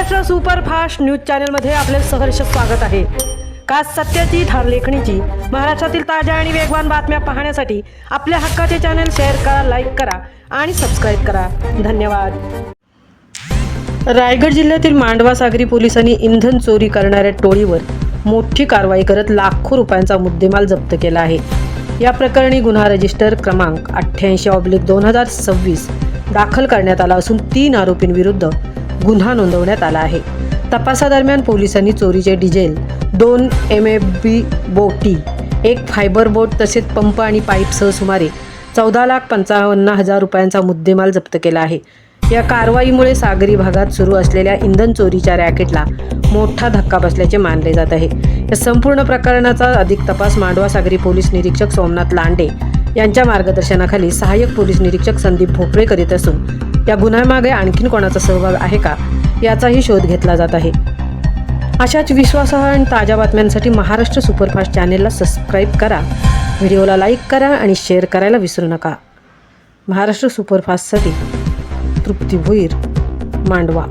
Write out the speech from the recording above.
Maharashtra superfast news चॅनलमध्ये आपले सहर्ष स्वागत आहे। खास सत्याची ठार लेखणीची महाराष्ट्रातील ताज्या आणि वेगवान बातम्या पाहण्यासाठी आपल्या हक्काचे चॅनल शेअर करा, लाईक करा आणि सबस्क्राईब करा। धन्यवाद। रायगड जिल्ह्यातील मांडवा सागरी पोलिसांनी इंधन चोरी करणाऱ्या टोळीवर मोठी कारवाई करत लाखो रुपयांचा मुद्देमाल जप्त केला आहे। या प्रकरणी गुन्हा रजिस्टर क्रमांक 88/2026 दाखल करण्यात आला असून 3 आरोपींविरुद्ध गुन्हा नोंदवण्यात आला आहे। तपासादरम्यान पोलिसांनी चोरीचे डिझेल, 2 MFB बोटी, 1 फायबर बोट तसेच पंप आणि पाईपसह सुमारे 14,55,000 रुपयांचा मुद्देमाल जप्त केला आहे। या कारवाईमुळे सागरी भागात सुरू असलेल्या इंधन चोरीच्या रॅकेटला मोठा धक्का बसल्याचे मानले जात आहे। या संपूर्ण प्रकरणाचा अधिक तपास मांडवा सागरी पोलीस निरीक्षक सोमनाथ लांडे यांच्या मार्गदर्शनाखाली सहाय्यक पोलीस निरीक्षक संदीप भोपळे करीत असून या गुन्ह्यामागे आणखीन कोणाचा सहभाग आहे का याचाही शोध घेतला जात आहे। अशाच विश्वासार्ह आणि ताज्या बातम्यांसाठी महाराष्ट्र सुपरफास्ट चॅनेलला सबस्क्राईब करा, व्हिडिओला लाईक करा आणि शेअर करायला विसरू नका। महाराष्ट्र सुपरफास्टसाठी तृप्ती भोईर, मांडवा।